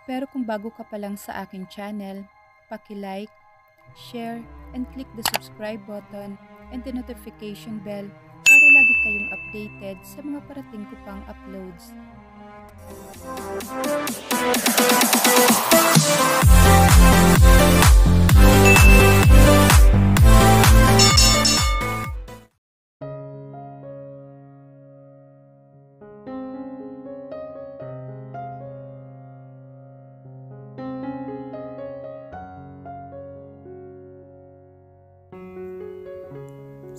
Pero kung bago ka pa lang sa aking channel, paki-like, share, and click the subscribe button and the notification bell para lagi kayong updated sa mga parating ko pang uploads.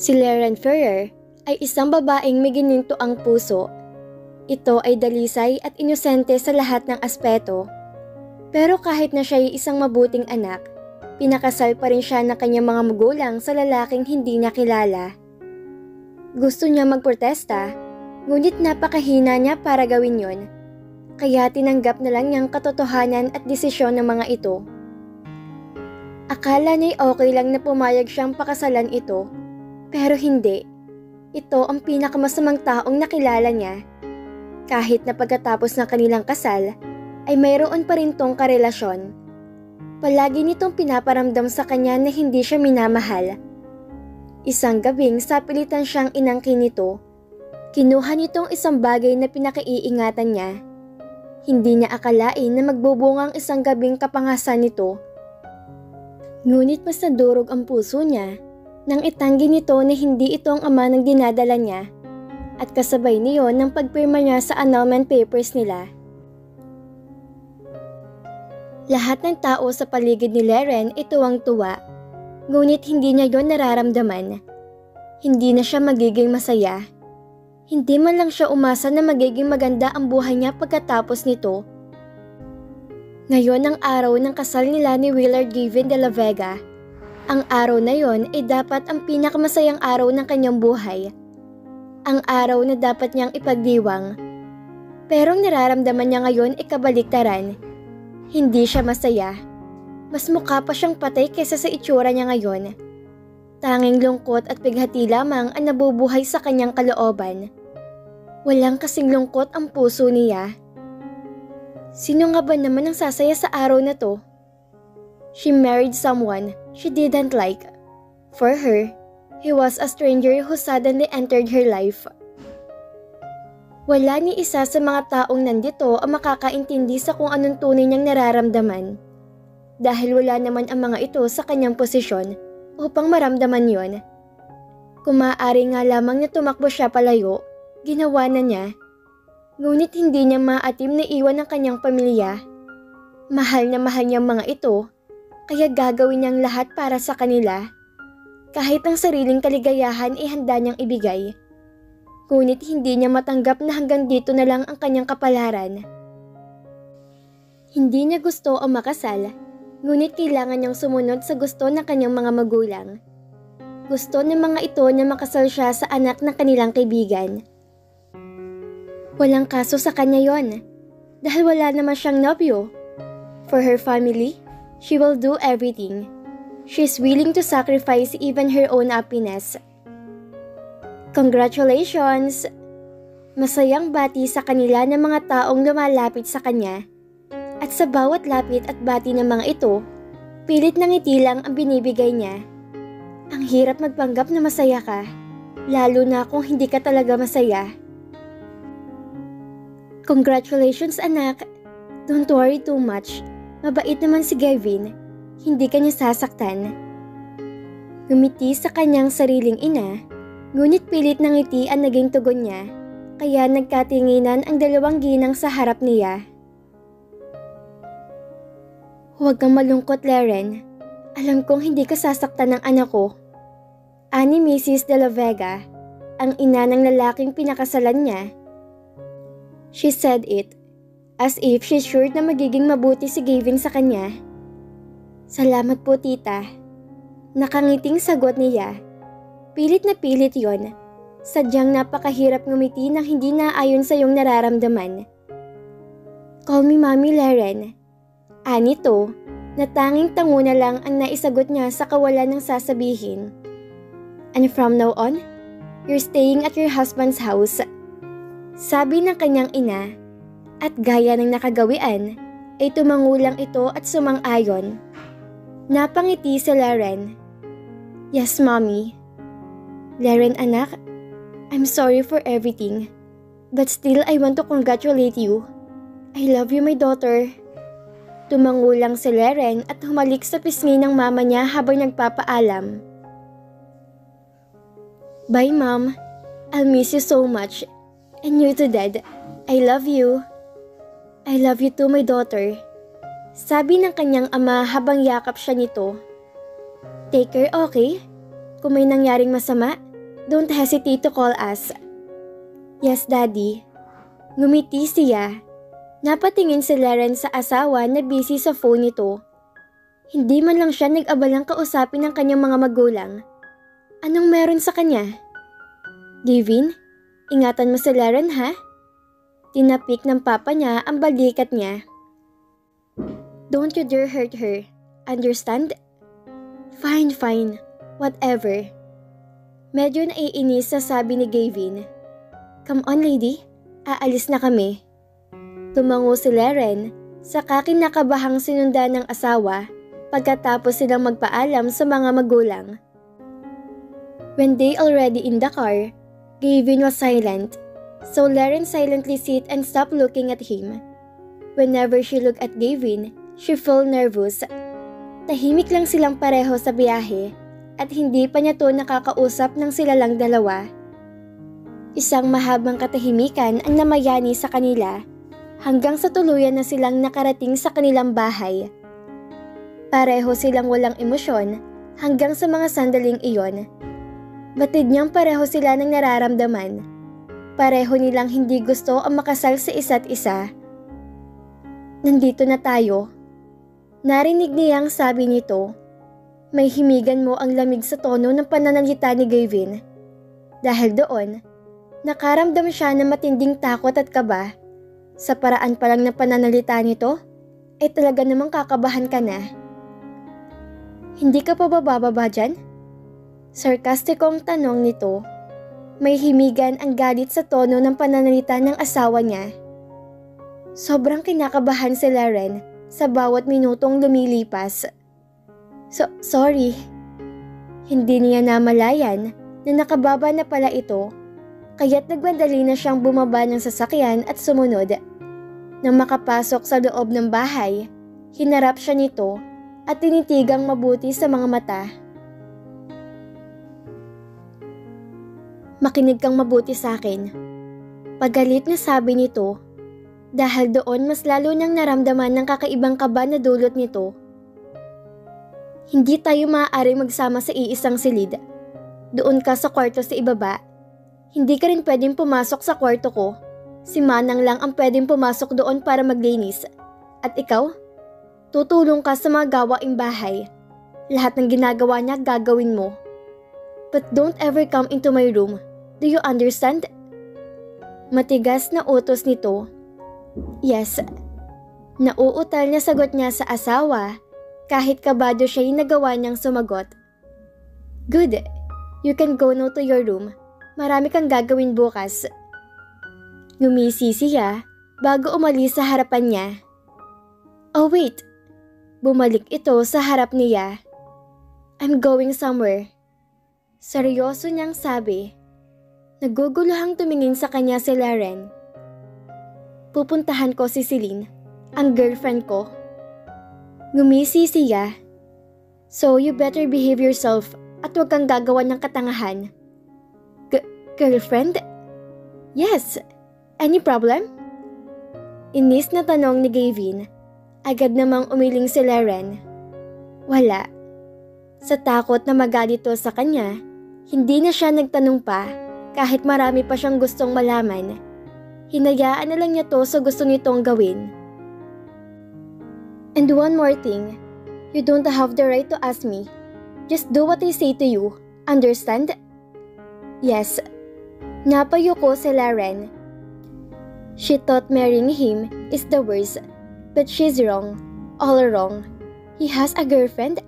Si Leren Ferrer ay isang babaeng may ginintoang puso. Ito ay dalisay at inosente sa lahat ng aspeto. Pero kahit na siya ay isang mabuting anak, pinakasal pa rin siya ng kanyang mga magulang sa lalaking hindi niya kilala. Gusto niya magprotesta, ngunit napakahina niya para gawin yon. Kaya tinanggap na lang niyang katotohanan at desisyon ng mga ito. Akala niya okay lang na pumayag siyang pakasalan ito. Pero hindi. Ito ang pinakamasamang taong nakilala niya. Kahit na pagkatapos ng kanilang kasal, ay mayroon pa rin tong karelasyon. Palagi nitong pinaparamdam sa kanya na hindi siya minamahal. Isang gabing sapilitan siyang inangkin nito. Kinuha nitong isang bagay na pinakaiingatan niya. Hindi niya akalain na magbubungang isang gabing kapangasan nito. Ngunit mas nadurog ang puso niya nang itanggi nito na hindi ito ang ama ng dinadala niya at kasabay niyon ng pagpirma niya sa annulment papers nila. Lahat ng tao sa paligid ni Leren ay tuwang-tuwa, ngunit hindi niya yon nararamdaman. Hindi na siya magiging masaya. Hindi man lang siya umasa na magiging maganda ang buhay niya pagkatapos nito. Ngayon ang araw ng kasal nila ni Willard Gavin de la Vega. Ang araw na yon ay dapat ang pinakamasayang araw ng kanyang buhay. Ang araw na dapat niyang ipagdiwang. Pero ang nararamdaman niya ngayon ay kabaliktaran. Hindi siya masaya. Mas mukha pa siyang patay kaysa sa itsura niya ngayon. Tanging lungkot at pighati lamang ang nabubuhay sa kanyang kalooban. Walang kasing lungkot ang puso niya. Sino nga ba naman ang sasaya sa araw na to? She married someone she didn't like. For her, he was a stranger who suddenly entered her life. Wala ni isa sa mga taong nandito ang makakaintindi sa kung anong tunay niyang nararamdaman. Dahil wala naman ang mga ito sa kanyang posisyon upang maramdaman yon. Kung maaari nga lamang na tumakbo siya palayo, ginawa na niya. Ngunit hindi niya maatim na iwan ang kanyang pamilya. Mahal niya ang mga ito. Kaya gagawin niyang lahat para sa kanila. Kahit ang sariling kaligayahan ay handa niyang ibigay. Ngunit hindi niya matanggap na hanggang dito na lang ang kanyang kapalaran. Hindi niya gusto o makasal, ngunit kailangan niyang sumunod sa gusto ng kanyang mga magulang. Gusto ng mga ito na makasal siya sa anak ng kanilang kaibigan. Walang kaso sa kanya yon, dahil wala naman siyang nobyo. For her family, she will do everything. She's willing to sacrifice even her own happiness. Congratulations! Masayang bati sa kanila ng mga taong lumalapit sa kanya. At sa bawat lapit at bati ng mga ito, pilit na ngiti lang ang binibigay niya. Ang hirap magpanggap na masaya ka, lalo na kung hindi ka talaga masaya. Congratulations anak! Don't worry too much. Mabait naman si Gavin, hindi kanya sasaktan. Ngumiti sa kanyang sariling ina, ngunit pilit ng ngiti ang naging tugon niya, kaya nagkatinginan ang dalawang ginang sa harap niya. Huwag kang malungkot, Leren. Alam kong hindi ka sasaktan ng anak ko. Ani Mrs. de la Vega, ang ina ng lalaking pinakasalan niya. She said it. As if she's sure na magiging mabuti si Gavin sa kanya. Salamat po tita. Nakangiting sagot niya. Pilit na pilit yon. Sadyang napakahirap ngumiti nang hindi naayon sa iyong nararamdaman. Call me Mommy Leren. Anito, na tanging tango na lang ang naisagot niya sa kawalan ng sasabihin. And from now on, you're staying at your husband's house. Sabi ng kanyang ina. At gaya ng nakagawian, ay tumangulang ito at sumang-ayon. Napangiti si Laren. Yes, Mommy. Laren anak, I'm sorry for everything. But still I want to congratulate you. I love you my daughter. Tumangulang si Laren at humalik sa pisngi ng mama niya habang nagpapaalam. Bye Mom. I'll miss you so much. And you too Dad. I love you. I love you too my daughter. Sabi ng kanyang ama habang yakap siya nito. Take care, okay? Kung may nangyaring masama, don't hesitate to call us. Yes, Daddy. Ngumiti siya. Napatingin si Laren sa asawa na busy sa phone nito. Hindi man lang siya nag-abalang kausapin ng kanyang mga magulang. Anong meron sa kanya? Gavin, ingatan mo si Laren ha? Tinapik ng papa niya ang balikat niya. Don't you dare hurt her. Understand? Fine, fine. Whatever. Medyo naiinis sa sabi ni Gavin. Come on lady, aalis na kami. Tumango si Laren, saka kinakabahang sinundan ng asawa pagkatapos silang magpaalam sa mga magulang. When they already in the car, Gavin was silent, so Laren silently sit and stop looking at him. Whenever she looked at Gavin, she felt nervous. Tahimik lang silang pareho sa biyahe at hindi pa niya to nakakausap ng sila lang dalawa. Isang mahabang katahimikan ang namayani sa kanila hanggang sa tuluyan na silang nakarating sa kanilang bahay. Pareho silang walang emosyon hanggang sa mga sandaling iyon. Batid niyang pareho sila ng nararamdaman. Pareho nilang hindi gusto ang makasal sa isa't isa. Nandito na tayo. Narinig niyang sabi nito. May himigan mo ang lamig sa tono ng pananalita ni Gavin. Dahil doon, nakaramdam siya ng matinding takot at kaba. Sa paraan pa lang ng pananalita nito, ay talaga namang kakabahan ka na. Hindi ka pa bababa dyan? Sarkastikong tanong nito. May himigan ang galit sa tono ng pananalita ng asawa niya. Sobrang kinakabahan si Laren sa bawat minutong lumilipas. Sorry. Hindi niya namalayan na nakababa na pala ito, kaya't nagmadali na siyang bumaba ng sasakyan at sumunod. Nang makapasok sa loob ng bahay, hinarap siya nito at tinitigang mabuti sa mga mata. Makinig kang mabuti sa akin. Pagalit na sabi nito, dahil doon mas lalo niyang naramdaman ng kakaibang kaba na dulot nito. Hindi tayo maaaring magsama sa iisang silid. Doon ka sa kwarto sa ibaba. Hindi ka rin pwedeng pumasok sa kwarto ko. Si Manang lang ang pwedeng pumasok doon para maglinis. At ikaw? Tutulong ka sa mga gawaing bahay. Lahat ng ginagawa niya gagawin mo. But don't ever come into my room. Do you understand? Matigas na utos nito. Yes. Nauutal na sagot niya sa asawa kahit kabado siya'y nagawa niyang sumagot. Good. You can go now to your room. Marami kang gagawin bukas. Ngumisi siya bago umalis sa harapan niya. Oh wait. Bumalik ito sa harap niya. I'm going somewhere. Seryoso niyang sabi. Naguguluhang tumingin sa kanya si Laren. Pupuntahan ko si Celine, ang girlfriend ko. Ngumisi siya. So you better behave yourself at huwag kang gagawa ng katangahan. Girlfriend? Yes. Any problem? Inis na tanong ni Gavin. Agad namang umiling si Laren. Wala. Sa takot na magalito sa kanya, hindi na siya nagtanong pa kahit marami pa siyang gustong malaman. Hinayaan na lang niya to sa gusto nitong gawin. And one more thing, you don't have the right to ask me. Just do what I say to you. Understand? Yes. Napayuko si Laren. She thought marrying him is the worst, but she's wrong. All wrong. He has a girlfriend?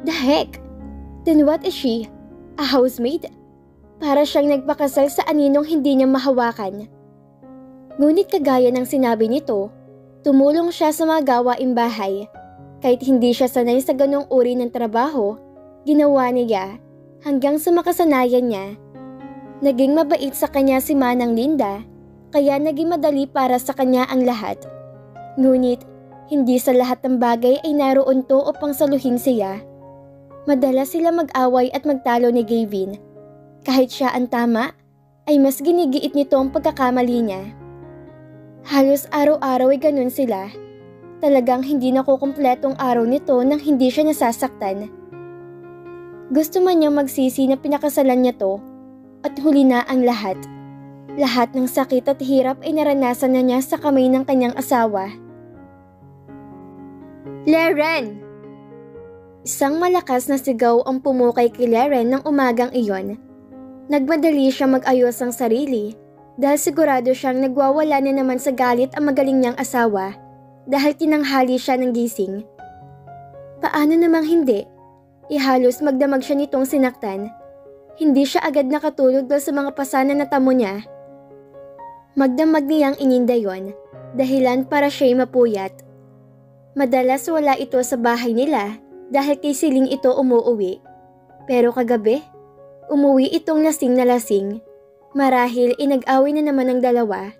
The heck? Then what is she? A housemaid? Para siyang nagpakasal sa aninong hindi niya mahawakan. Ngunit kagaya ng sinabi nito, Tumulong siya sa mga gawaing bahay. Kahit hindi siya sanay sa ganong uri ng trabaho, ginawa niya hanggang sa makasanayan niya. Naging mabait sa kanya si Manang Linda, kaya naging madali para sa kanya ang lahat. Ngunit, hindi sa lahat ng bagay ay naroon to upang saluhin siya. Madalas sila mag-away at magtalo ni Gavin. Kahit siya ang tama, ay mas ginigiit nito ang pagkakamali niya. Halos araw-araw ay ganun sila. Talagang hindi nakukumpletong araw nito nang hindi siya nasasaktan. Gusto man niyang magsisi na pinakasalan niya to, at huli na ang lahat. Lahat ng sakit at hirap ay naranasan na niya sa kamay ng kanyang asawa. Leren! Isang malakas na sigaw ang pumukay kay Leren ng umagang iyon. Nagmadali siya mag-ayos ang sarili dahil sigurado siyang nagwawala na naman sa galit ang magaling niyang asawa dahil tinanghali siya ng gising. Paano namang hindi? Ihalos magdamag siya nitong sinaktan. Hindi siya agad nakatulog dahil sa mga pasanan na tamo niya. Magdamag niyang ininda yon, dahilan para siya'y mapuyat. Madalas wala ito sa bahay nila dahil kay Siling ito umuuwi. Pero kagabi, umuwi itong lasing na lasing. Marahil inag-away na naman ang dalawa.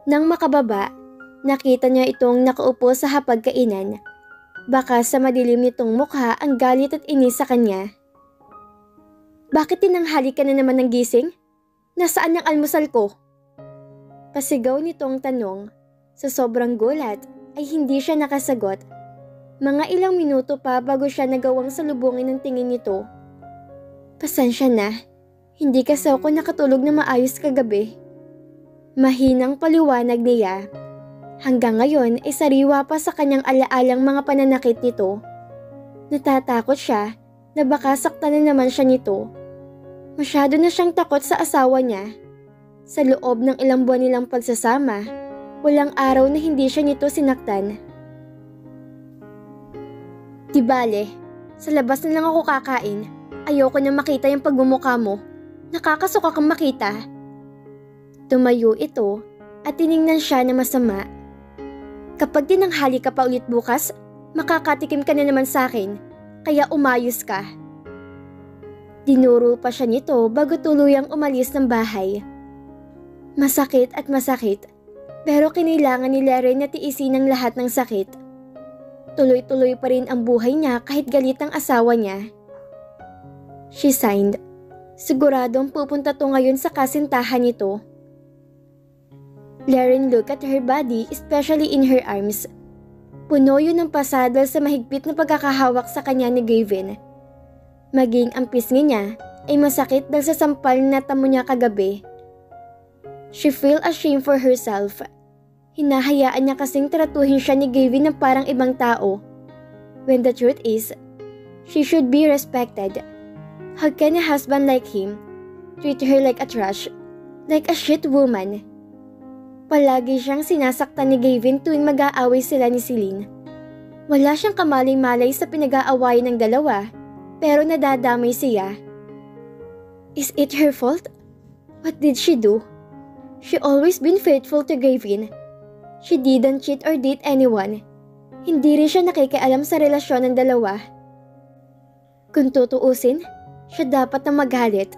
Nang makababa, nakita niya itong nakaupo sa hapagkainan. Baka sa madilim nitong mukha ang galit at inis sa kanya. Bakit tinanghali ka na naman ng gising? Nasaan ang almusal ko? Pasigaw nitong tanong. Sa sobrang gulat ay hindi siya nakasagot. Mga ilang minuto pa bago siya nagawang salubungin ng tingin nito. Pasensya na, hindi kasi ako nakatulog na maayos kagabi. Mahinang paliwanag niya. Hanggang ngayon ay sariwa pa sa kanyang alaalang mga pananakit nito. Natatakot siya na baka saktan na naman siya nito. Masyado na siyang takot sa asawa niya. Sa loob ng ilang buwan nilang pagsasama, walang araw na hindi siya nito sinaktan. Di bale, sa labas na lang ako kakain. Ayoko na makita yung pagmumukha mo. Nakakasuka kang makita. Tumayo ito at tiningnan siya na masama. Kapag tinanghali ka pa ulit bukas, makakatikim ka na naman sa akin, kaya umayos ka. Dinuro pa siya nito bago tuluyang umalis ng bahay. Masakit at masakit, pero kinailangan ni Leren na tiisin ang lahat ng sakit. Tuloy-tuloy pa rin ang buhay niya kahit galit ang asawa niya. She signed. Siguradong pupunta to ngayon sa kasintahan nito. Leren looked at her body, especially in her arms. Puno yun ng pasadal sa mahigpit na pagkakahawak sa kanya ni Gavin. Maging ang pisngi niya ay masakit dahil sa sampal na tamo niya kagabi. She felt ashamed for herself. Hinahayaan niya kasing tratuhin siya ni Gavin ng parang ibang tao. When the truth is, she should be respected. How can a husband like him treat her like a trash, like a shit woman? Palagi siyang sinasaktan ni Gavin tuwing mag-aaway sila ni Celine. Wala siyang kamalay-malay sa pinag-aawayan ng dalawa, pero nadadamay siya. Is it her fault? What did she do? She always been faithful to Gavin. She didn't cheat or date anyone. Hindi rin siya nakikialam sa relasyon ng dalawa. Kung tutuusin, siya dapat na magalit.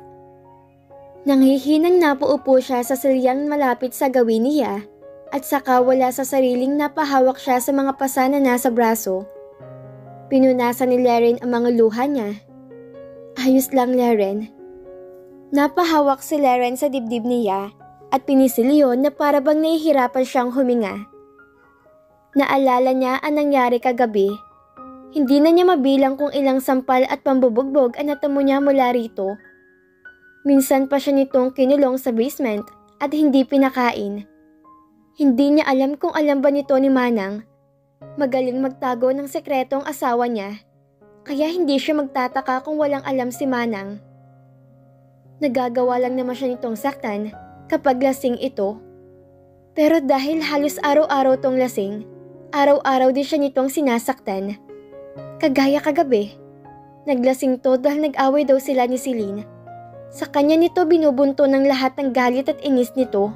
Nanghihinang napaupo siya sa silyang malapit sa gawin niya at saka wala sa sariling napahawak siya sa mga pasa na nasa braso. Pinunasan ni Leren ang mga luha niya. Ayos lang, Leren. Napahawak si Leren sa dibdib niya at pinisil yun na para bang nahihirapan siyang huminga. Naalala niya ang nangyari kagabi. Hindi na niya mabilang kung ilang sampal at pambubugbog ang natamo niya mula rito. Minsan pa siya nitong kinulong sa basement at hindi pinakain. Hindi niya alam kung alam ba nito ni Manang. Magaling magtago ng sekretong asawa niya, kaya hindi siya magtataka kung walang alam si Manang. Nagagawa lang naman siya nitong saktan kapag lasing ito. Pero dahil halos araw-araw tong lasing, araw-araw din siya nitong sinasaktan. Kagaya kagabi, naglasing to dahil nag-away daw sila ni Celine. Sa kanya nito binubunto ng lahat ng galit at inis nito.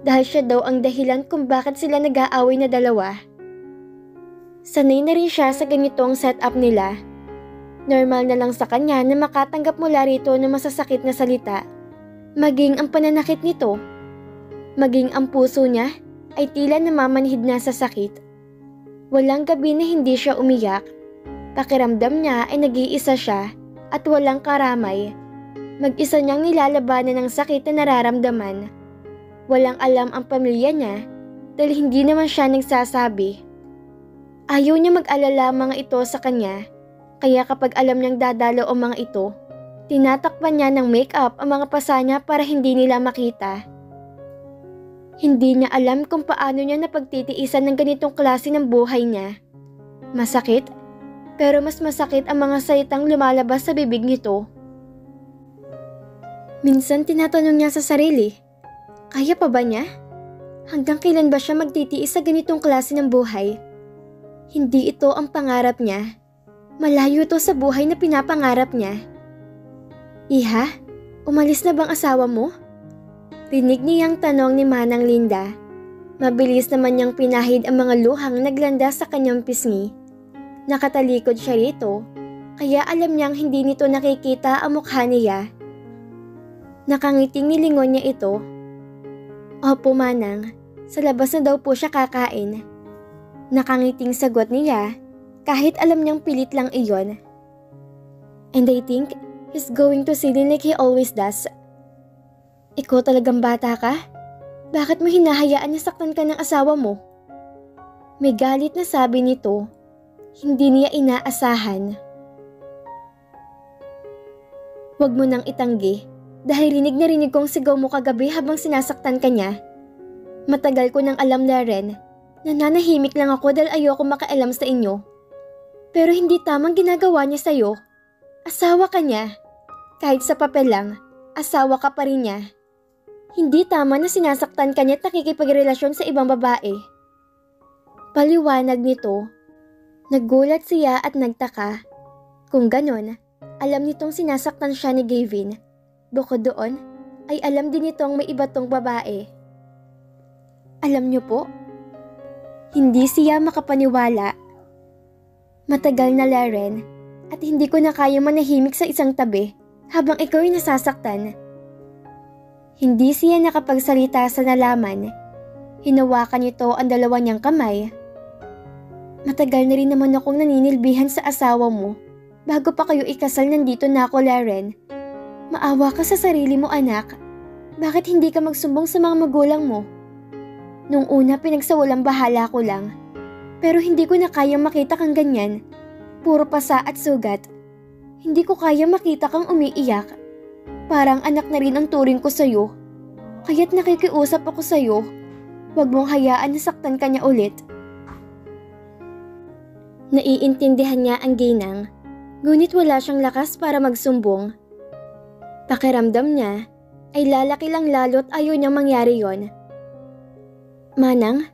dahil siya daw ang dahilan kung bakit sila nag-aaway na dalawa. Sanay na rin siya sa ganitong setup nila. Normal na lang sa kanya na makatanggap mula rito ng masasakit na salita, maging ang pananakit nito. Maging ang puso niya ay tila namamanhid na sa sakit. Walang gabi na hindi siya umiyak. Pakiramdam niya ay nag-iisa siya at walang karamay. Mag-isa niyang nilalabanan ng sakit na nararamdaman. Walang alam ang pamilya niya dahil hindi naman siya nagsasabi. Ayaw niya mag-alala mga ito sa kanya, kaya kapag alam niyang dadalo ang mga ito, tinatakpan niya ng make-up ang mga pasa niya para hindi nila makita. Hindi niya alam kung paano niya napagtitiisan ng ganitong klase ng buhay niya. Masakit, pero mas masakit ang mga salitang lumalabas sa bibig nito. Minsan tinatanong niya sa sarili, kaya pa ba niya? Hanggang kailan ba siya magtitiis sa ganitong klase ng buhay? Hindi ito ang pangarap niya. Malayo ito sa buhay na pinapangarap niya. Iha, umalis na bang asawa mo? Rinig niyang tanong ni Manang Linda. Mabilis naman niyang pinahid ang mga luhang naglanda sa kanyang pisngi. Nakatalikod siya rito, kaya alam niyang hindi nito nakikita ang mukha niya. Nakangiting nilingon niya ito. Opo, Manang, sa labas na daw po siya kakain. Nakangiting sagot niya, kahit alam niyang pilit lang iyon. And I think he's going to see like he always does. Ikaw talagang bata ka? Bakit mo hinahayaan na saktan ka ng asawa mo? May galit na sabi nito. Hindi niya inaasahan. Huwag mo nang itanggi dahil rinig na rinig kong sigaw mo kagabi habang sinasaktan ka niya. Matagal ko nang alam na rin. Nananahimik lang ako dahil ayoko makaalam sa inyo. Pero hindi tamang ginagawa niya sa'yo. Asawa ka niya. Kahit sa papel lang, asawa ka pa rin niya. Hindi tama na sinasaktan ka niya at nakikipagrelasyon sa ibang babae. Paliwanag nito. Nagulat siya at nagtaka. Kung ganon, alam nitong sinasaktan siya ni Gavin. Bukod doon, ay alam din nitong may iba tong babae. Alam niyo po? Hindi siya makapaniwala. Matagal na Laren at hindi ko na kaya manahimik sa isang tabi habang ikaw ay nasasaktan. Hindi siya nakapagsalita sa nalaman. Hinawakan nito ang dalawa niyang kamay. Matagal na rin naman akong naninilbihan sa asawa mo. Bago pa kayo ikasal nandito na ako, Laren. Maawa ka sa sarili mo, anak. Bakit hindi ka magsumbong sa mga magulang mo? Nung una pinagsawalang bahala ko lang. Pero hindi ko na kayang makita kang ganyan. Puro pasa at sugat. Hindi ko kaya makita kang umiiyak. Parang anak na rin ang turing ko sa'yo. Kaya't nakikiusap ako sa'yo. Huwag mong hayaan na saktan ka niya ulit. Naiintindihan niya ang ginang, ngunit wala siyang lakas para magsumbong. Pakiramdam niya ay lalaki lang lalo't ayaw niyang mangyari yon. Manang,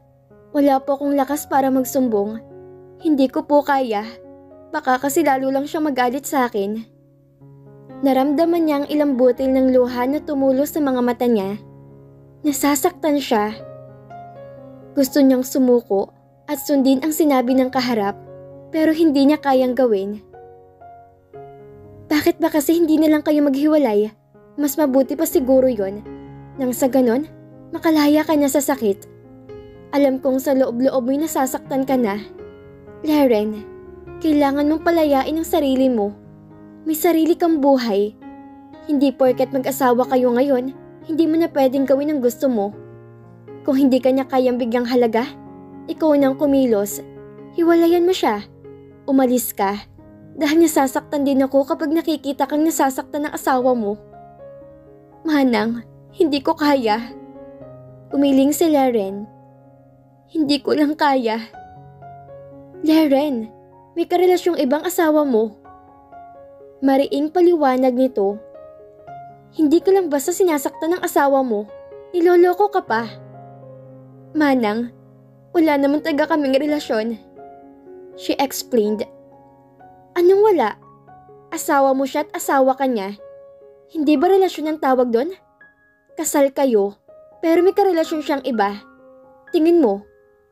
wala po akong lakas para magsumbong. Hindi ko po kaya. Baka kasi lalo lang siyang magalit sa akin. Naramdaman niya ang ilang butil ng luha na tumulo sa mga mata niya. Nasasaktan siya. Gusto niyang sumuko at sundin ang sinabi ng kaharap. Pero hindi niya kayang gawin. Bakit ba kasi hindi na lang kayo maghiwalay? Mas mabuti pa siguro yon. Nang sa ganon, makalaya ka na sa sakit. Alam kong sa loob-loob mo'y nasasaktan ka na. Laren, kailangan mong palayain ang sarili mo. May sarili kang buhay. Hindi porket mag-asawa kayo ngayon, hindi mo na pwedeng gawin ang gusto mo. Kung hindi ka niya kayang bigyang halaga, ikaw nang kumilos. Hiwalayan mo siya. Umalis ka, dahil nasasaktan din ako kapag nakikita kang nasasaktan ng asawa mo. Manang, hindi ko kaya. Umiling si Laren. Hindi ko lang kaya. Laren, may karelasyong ibang asawa mo. Mariing paliwanag nito. Hindi ka lang basta sinasaktan ng asawa mo. Niloloko ka pa. Manang, wala namang taga kaming relasyon. She explained. Anong wala? Asawa mo siya at asawa ka niya. Hindi ba relasyon ang tawag doon? Kasal kayo, Pero may karelasyon siyang iba. Tingin mo,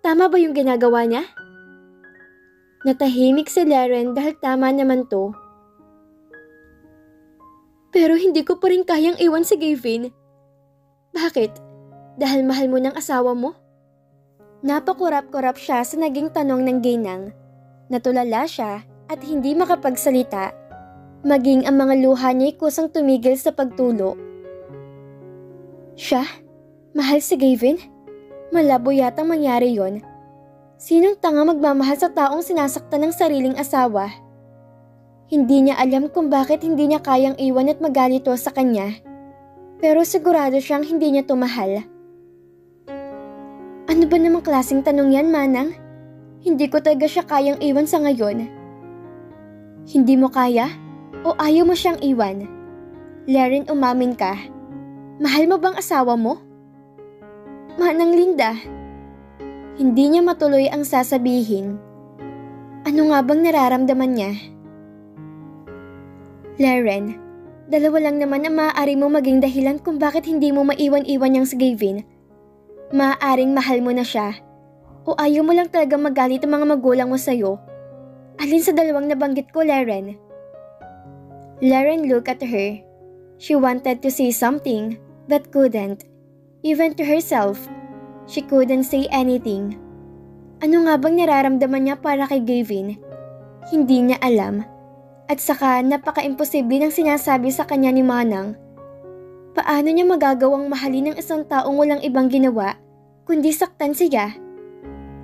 tama ba yung ginagawa niya? Natahimik si Laren dahil tama naman to. Pero hindi ko pa rin kayang iwan si Gavin. Bakit? Dahil mahal mo ng asawa mo? Napakurap-kurap siya sa naging tanong ng ginang. Natulala siya at hindi makapagsalita. Maging ang mga luha niya'y kusang tumigil sa pagtulo. Siya? Mahal si Gavin? Malabo yatang mangyari yon. Sinong tanga magmamahal sa taong sinasaktan ng sariling asawa? Hindi niya alam kung bakit hindi niya kayang iwan at magalito sa kanya. Pero sigurado siyang hindi niya tumahal. Ano ba namang klaseng tanong yan, Manang? Hindi ko talaga siya kayang iwan sa ngayon. Hindi mo kaya? O ayaw mo siyang iwan? Laren, umamin ka. Mahal mo bang asawa mo? Manang Linda. Hindi niya matuloy ang sasabihin. Ano nga bang nararamdaman niya? Laren, dalawa lang naman ang maaari mo maging dahilan kung bakit hindi mo maiwan-iwan niyang si Gavin. Maaaring mahal mo na siya, o ayaw mo lang talaga magalit ang mga magulang mo sa'yo. Alin sa dalawang nabanggit ko, Laren? Laren looked at her. She wanted to say something, but couldn't. Even to herself, she couldn't say anything. Ano nga bang nararamdaman niya para kay Gavin? Hindi niya alam. At saka napaka-imposible ng sinasabi sa kanya ni Manang. Paano niya magagawang mahalin ng isang taong walang ibang ginawa, kundi saktan siya?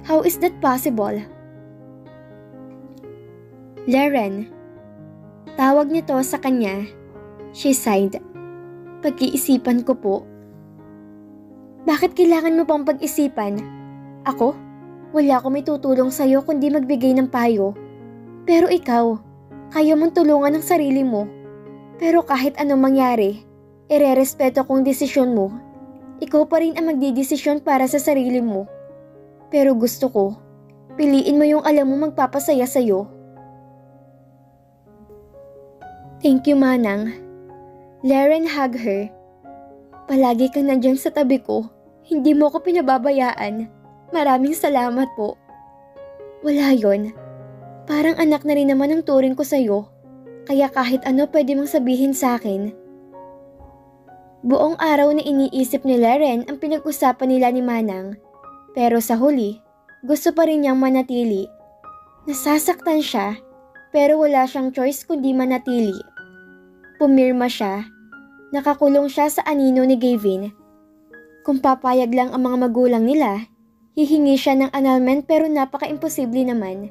How is that possible? Laren. Tawag nito sa kanya. She sighed. Pag-iisipan ko po. Bakit kailangan mo pang pag-isipan? Ako? Wala akong may tutulong sa'yo kundi magbigay ng payo. Pero ikaw, kaya mong tulungan ang sarili mo. Pero kahit anong mangyari, irerespeto kong desisyon mo. Ikaw pa rin ang magdidesisyon para sa sarili mo. Pero gusto ko, piliin mo yung alam mo magpapasaya sa'yo. Thank you, Manang. Laren hugged her. Palagi kang nandyan sa tabi ko. Hindi mo ako pinababayaan. Maraming salamat po. Wala yon. Parang anak na rin naman ang turing ko sa'yo. Kaya kahit ano pwede mong sabihin sa akin. Buong araw na iniisip ni Laren ang pinag-usapan nila ni Manang. Pero sa huli, gusto pa rin niyang manatili. Nasasaktan siya, pero wala siyang choice kundi manatili. Pumirma siya. Nakakulong siya sa anino ni Gavin. Kung papayag lang ang mga magulang nila, hihingi siya ng annulment pero napaka-imposible naman.